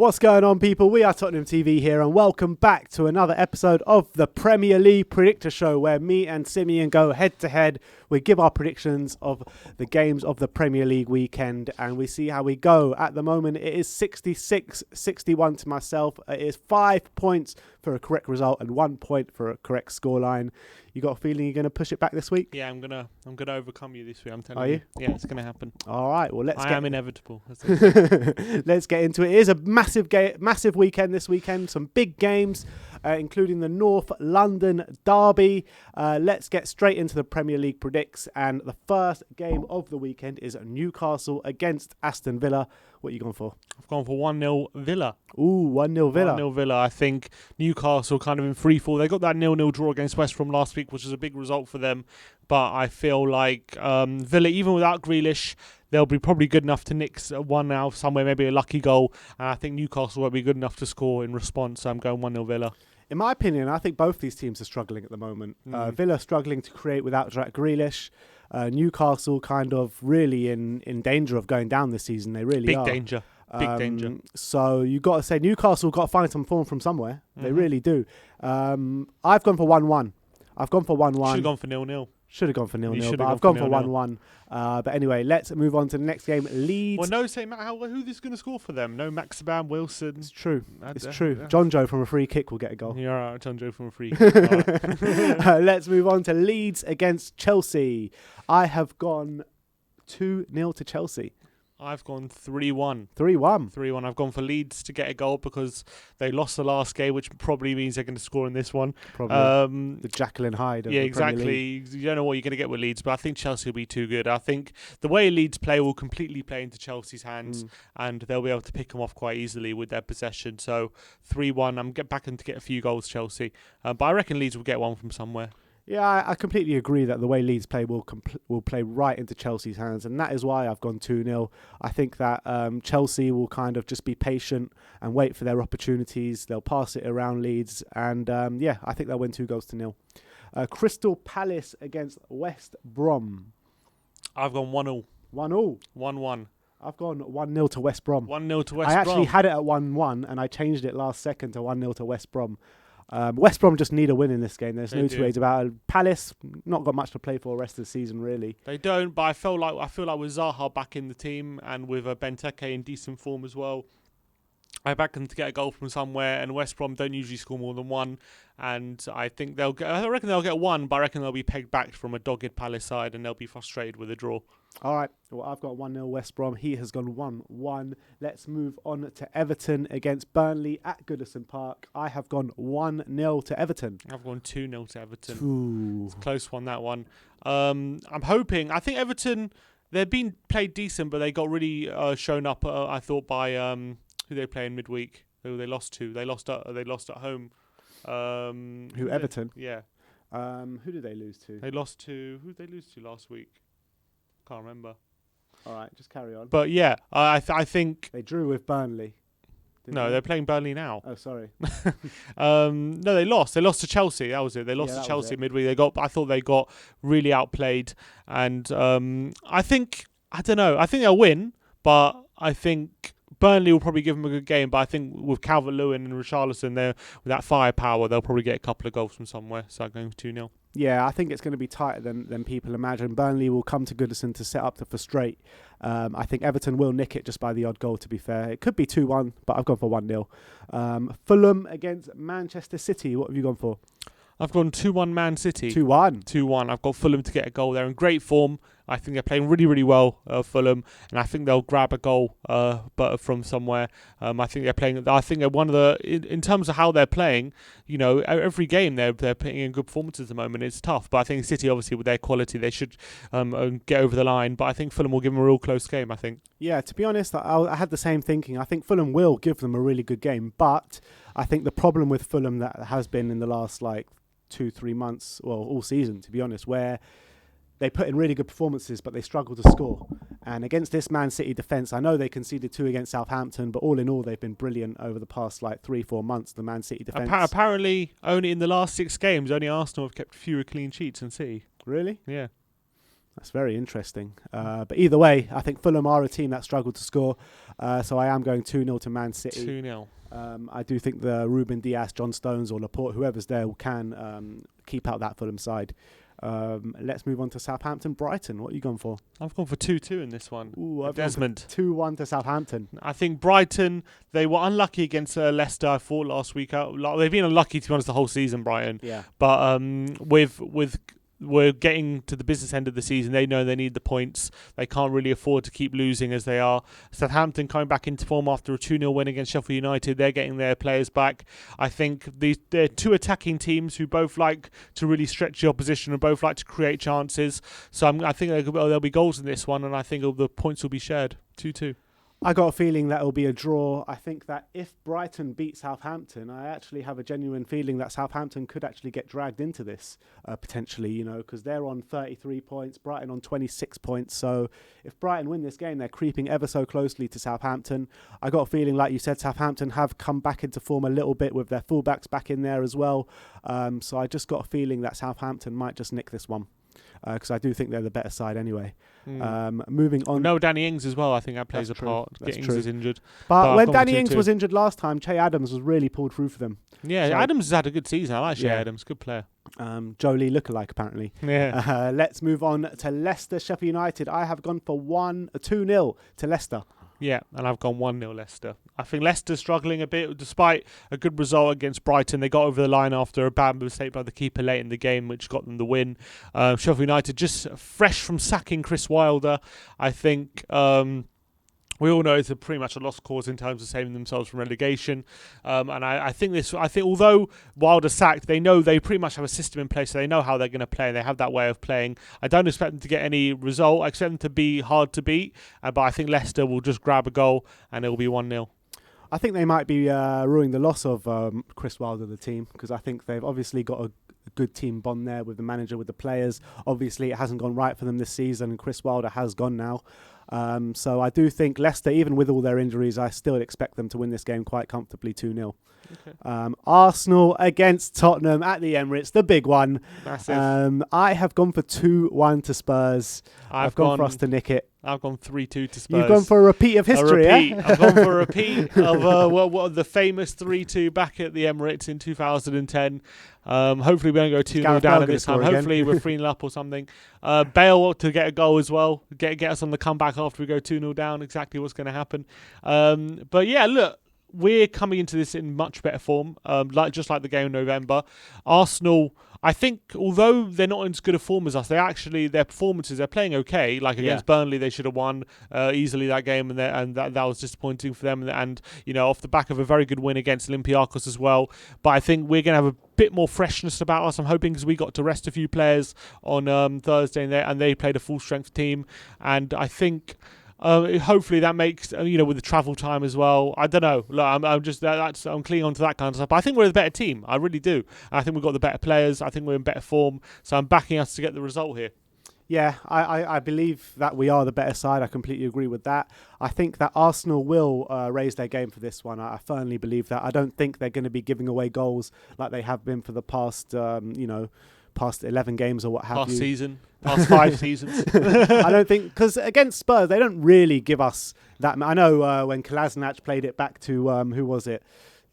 What's going on, people? We are Tottenham TV here, and welcome back to another episode of the Premier League Predictor Show, where me and Simeon go head to head. We give our predictions of the games of the Premier League weekend, and we see how we go. At the moment, it is 66-61 to myself. It is 5 points for a correct result and 1 point for a correct scoreline. You got a feeling you're going to push it back this week? Yeah, I'm gonna overcome you this week. I'm telling Are you? Yeah, it's gonna happen. All right. Well, I am inevitable. Let's get into it. It is a massive weekend this weekend. Some big games, including the North London derby. Let's get straight into the Premier League predicts. And the first game of the weekend is Newcastle against Aston Villa. What are you going for? I've gone for 1-0 Villa. Ooh, 1-0 Villa. 1-0 Villa. I think Newcastle kind of in free fall. They got that 0-0 draw against West Brom last week, which is a big result for them. But I feel like Villa, even without Grealish, they'll be probably good enough to nick one out somewhere, maybe a lucky goal. And I think Newcastle won't be good enough to score in response. So I'm going 1-0 Villa. In my opinion, I think both these teams are struggling at the moment. Villa struggling to create without Jack Grealish. Newcastle kind of really in danger of going down this season. They really are. Big danger. So you got to say Newcastle got to find some form from somewhere. They really do. I've gone for 1-1. I've gone for 1-1. Should have gone for 0-0. Should have gone for 0-0, but I've gone for 1-1. But anyway, let's move on to the next game. Leeds. Well, no, say who is going to score for them? No, Maxiban, Wilson. It's true. It's true. John Joe from a free kick will get a goal. You're right, John Joe from a free kick. Right. Let's move on to Leeds against Chelsea. I have gone 2-0 to Chelsea. I've gone 3-1. 3-1. 3-1. I've gone for Leeds to get a goal because they lost the last game, which probably means they're going to score in this one. Probably. The Jekyll and Hyde of the exactly. Premier League. You don't know what you're going to get with Leeds, but I think Chelsea will be too good. I think the way Leeds play will completely play into Chelsea's hands, and they'll be able to pick them off quite easily with their possession. So 3-1. I'm back to get a few goals, Chelsea. But I reckon Leeds will get one from somewhere. Yeah, I completely agree that the way Leeds play will play right into Chelsea's hands, and that is why I've gone 2-0. I think that Chelsea will kind of just be patient and wait for their opportunities. They'll pass it around Leeds, and I think they'll win 2-0. Crystal Palace against West Brom. I've gone 1-0. 1-0. 1-1. I've gone 1-0 to West Brom. 1-0 to West Brom. I actually had it at 1-1, and I changed it last second to 1-0 to West Brom. West Brom just need a win in this game. There's no two ways about it. Palace not got much to play for the rest of the season, really. They don't, but I feel like with Zaha back in the team and with Benteke in decent form as well, I back them to get a goal from somewhere. And West Brom don't usually score more than one, and I reckon they'll get one, but I reckon they'll be pegged back from a dogged Palace side, and they'll be frustrated with a draw. All right. Well, I've got 1-0 West Brom. He has gone 1-1. Let's move on to Everton against Burnley at Goodison Park. I have gone 1-0 to Everton. I've gone 2-0 to Everton. Ooh. It's a close one, that one. I'm hoping. I think Everton, they've been played decent, but they got really shown up. I thought by who they play in midweek. Who they lost to? They lost at home. Everton? Yeah. Who did they lose to? They lost to who did they lose to last week? Can't remember. All right, just carry on. But yeah, I think they drew with Burnley. They're playing Burnley now. Oh, sorry. No, they lost. They lost to Chelsea. That was it. They lost to Chelsea midweek. I thought they got really outplayed, and I don't know. I think they'll win, but I think Burnley will probably give them a good game, but I think with Calvert-Lewin and Richarlison there, with that firepower, they'll probably get a couple of goals from somewhere. So I'm going for 2-0. Yeah, I think it's going to be tighter than people imagine. Burnley will come to Goodison to set up to frustrate. I think Everton will nick it just by the odd goal, to be fair. It could be 2-1, but I've gone for 1-0. Fulham against Manchester City. What have you gone for? I've gone 2-1 Man City. 2-1. 2-1. I've got Fulham to get a goal. They're in great form. I think they're playing really, really well, Fulham, and I think they'll grab a goal, but from somewhere. I think they're one of the in terms of how they're playing. You know, every game they're putting in good performances at the moment. It's tough, but I think City, obviously, with their quality, they should get over the line. But I think Fulham will give them a real close game. I think. Yeah, to be honest, I had the same thinking. I think Fulham will give them a really good game, but I think the problem with Fulham that has been in the last 2-3 months, well, all season, to be honest, where they put in really good performances, but they struggle to score. And against this Man City defence, I know they conceded 2 against Southampton, but all in all, they've been brilliant over the past 3-4 months, the Man City defence. Apparently, only in the last 6 games, only Arsenal have kept fewer clean sheets than City. Really? Yeah. That's very interesting. But either way, I think Fulham are a team that struggled to score. So I am going 2-0 to Man City. 2-0. I do think the Ruben Dias, John Stones or Laporte, whoever's there, can keep out that Fulham side. Let's move on to Southampton Brighton. What are you going for? I've gone for 2-2 in this one. Ooh, I've Desmond. 2-1 to Southampton. I think Brighton, they were unlucky against Leicester, I thought, last week. They've been unlucky, to be honest, the whole season, Brighton. Yeah. But with we're getting to the business end of the season. They know they need the points. They can't really afford to keep losing as they are. Southampton coming back into form after a 2-0 win against Sheffield United. They're getting their players back. I think they're two attacking teams who both like to really stretch the opposition and both like to create chances. So I think there'll be goals in this one, and I think the points will be shared. 2-2. I got a feeling that it'll be a draw. I think that if Brighton beat Southampton, I actually have a genuine feeling that Southampton could actually get dragged into this potentially, because they're on 33 points, Brighton on 26 points. So if Brighton win this game, they're creeping ever so closely to Southampton. I got a feeling, like you said, Southampton have come back into form a little bit with their fullbacks back in there as well. So I just got a feeling that Southampton might just nick this one. Because I do think they're the better side anyway. Moving on. No, Danny Ings as well. I think that plays a part. Ings is injured. But when Danny Ings was injured last time, Che Adams was really pulled through for them. Yeah, so Adams has had a good season. I like Che Adams. Good player. Jolie lookalike, apparently. Yeah. Let's move on to Leicester, Sheffield United. I have gone for 2-0 to Leicester. Yeah, and I've gone 1-0 Leicester. I think Leicester's struggling a bit, despite a good result against Brighton. They got over the line after a bad mistake by the keeper late in the game, which got them the win. Sheffield United just fresh from sacking Chris Wilder. I think we all know it's pretty much a lost cause in terms of saving themselves from relegation. And I think although Wilder's sacked, they know they pretty much have a system in place, so they know how they're going to play, and they have that way of playing. I don't expect them to get any result. I expect them to be hard to beat, but I think Leicester will just grab a goal, and it will be 1-0. I think they might be ruining the loss of Chris Wilder, the team, because I think they've obviously got a good team bond there with the manager, with the players. Obviously, it hasn't gone right for them this season, and Chris Wilder has gone now. So I do think Leicester, even with all their injuries, I still expect them to win this game quite comfortably, 2-0. Okay. Arsenal against Tottenham at the Emirates, the big one. Massive. I have gone for 2-1 to Spurs. I've gone for us to nick it. I've gone 3-2 to Spurs. You've gone for a repeat of history, yeah? I've gone for a repeat of the famous 3-2 back at the Emirates in 2010. Hopefully we don't go 2-0 down at this time. Hopefully we're 3-0 up or something. Bale to get a goal as well. Get us on the comeback after we go 2-0 down. Exactly what's going to happen. But yeah, look. We're coming into this in much better form, just like the game in November. Arsenal, I think, although they're not in as good a form as us, their performances, they're playing okay. Like against Burnley, they should have won easily that game, and that was disappointing for them. And off the back of a very good win against Olympiacos as well. But I think we're going to have a bit more freshness about us. I'm hoping, because we got to rest a few players on Thursday, and they played a full strength team. And I think. Hopefully that makes with the travel time as well. I don't know. Look, I'm clinging on to that kind of stuff. But I think we're the better team. I really do. I think we've got the better players. I think we're in better form. So I'm backing us to get the result here. Yeah, I believe that we are the better side. I completely agree with that. I think that Arsenal will raise their game for this one. I firmly believe that. I don't think they're going to be giving away goals like they have been for the past, past 11 games or what have you. Past 5 seasons. I don't think, because against Spurs, they don't really give us that. I know when Kolasinac played it back to, who was it?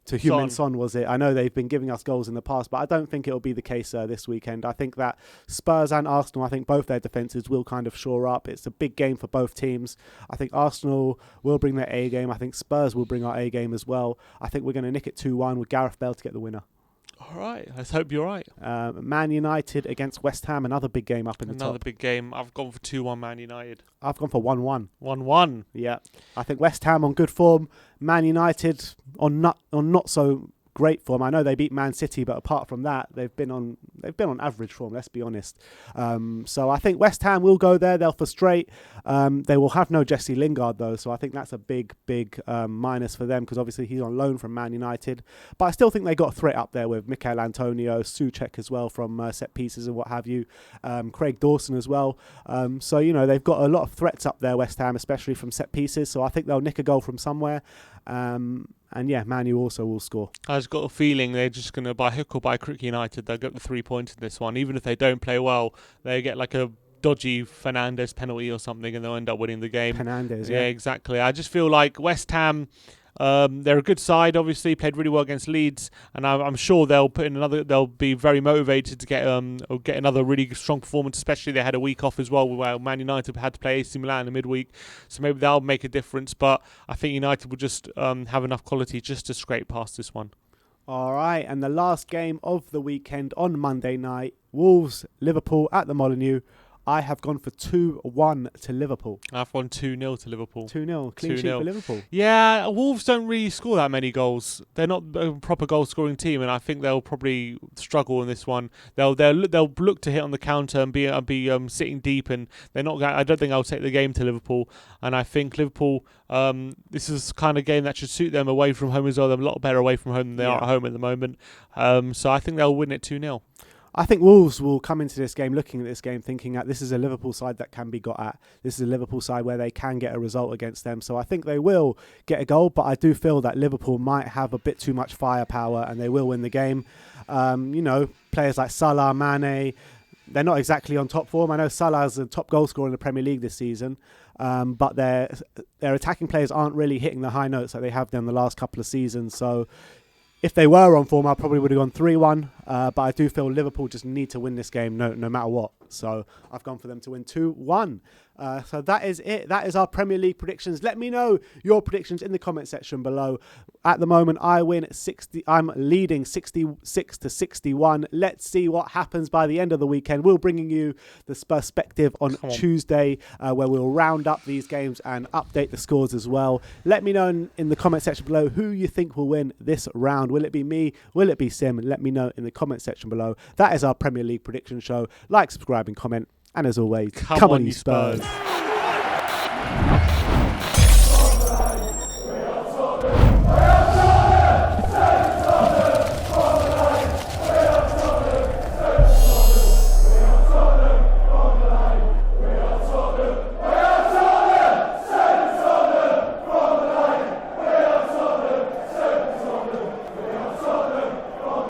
To Heung-min Son, was it? I know they've been giving us goals in the past, but I don't think it'll be the case this weekend. I think that Spurs and Arsenal, I think both their defences will kind of shore up. It's a big game for both teams. I think Arsenal will bring their A game. I think Spurs will bring our A game as well. I think we're going to nick it 2-1 with Gareth Bale to get the winner. All right, let's hope you're right. Man United against West Ham, another big game up in the top. Another big game. I've gone for 2-1 Man United. I've gone for 1-1. 1-1. Yeah. I think West Ham on good form, Man United on not so great form. I know they beat Man City, but apart from that, they've been on average form, let's be honest. So I think West Ham will go there. They'll frustrate. They will have no Jesse Lingard though, so I think that's a big minus for them, because obviously he's on loan from Man United. But I still think they got a threat up there with Mikel Antonio, Souček as well from set pieces and what have you, Craig Dawson as well. So they've got a lot of threats up there, West Ham, especially from set pieces. So I think they'll nick a goal from somewhere. And yeah, Man U also will score. I've got a feeling they're just going to, by hook or by crook, United, they'll get the 3 points in this one. Even if they don't play well, they get like a dodgy Fernandes penalty or something, and they'll end up winning the game. Fernandes, yeah, exactly. I just feel like West Ham. They're a good side. Obviously, played really well against Leeds, and I'm sure they'll put in another. They'll be very motivated to get another really strong performance. Especially they had a week off as well, where Man United had to play AC Milan in midweek, so maybe that'll make a difference. But I think United will just have enough quality just to scrape past this one. All right, and the last game of the weekend on Monday night, Wolves Liverpool at the Molineux. I have gone for 2-1 to Liverpool. I've gone 2-0 to Liverpool. 2-0, clean sheet for Liverpool. Yeah, Wolves don't really score that many goals. They're not a proper goal-scoring team, and I think they'll probably struggle in this one. They'll look to hit on the counter and be sitting deep, and they're not. I don't think I'll take the game to Liverpool, and I think Liverpool. This is the kind of game that should suit them away from home as well. They're a lot better away from home than they are at home at the moment. So I think they'll win it 2-0. I think Wolves will come into this game looking at this game thinking that this is a Liverpool side that can be got at. This is a Liverpool side where they can get a result against them. So I think they will get a goal, but I do feel that Liverpool might have a bit too much firepower and they will win the game. Players like Salah, Mane, they're not exactly on top form. I know Salah's the top goal scorer in the Premier League this season, but their attacking players aren't really hitting the high notes that they have done the last couple of seasons. So if they were on form, I probably would have gone 3-1. But I do feel Liverpool just need to win this game no matter what. So I've gone for them to win 2-1. So that is it. That is our Premier League predictions. Let me know your predictions in the comment section below. At the moment, I'm leading 66-61. Let's see what happens by the end of the weekend. We'll bringing you the perspective on Tuesday, where we'll round up these games and update the scores as well. Let me know in the comment section below who you think will win this round. Will it be me? Will it be Sim? Let me know in the comment section below. That is our Premier League prediction show. Like, subscribe, and comment. And as always, come on you Spurs.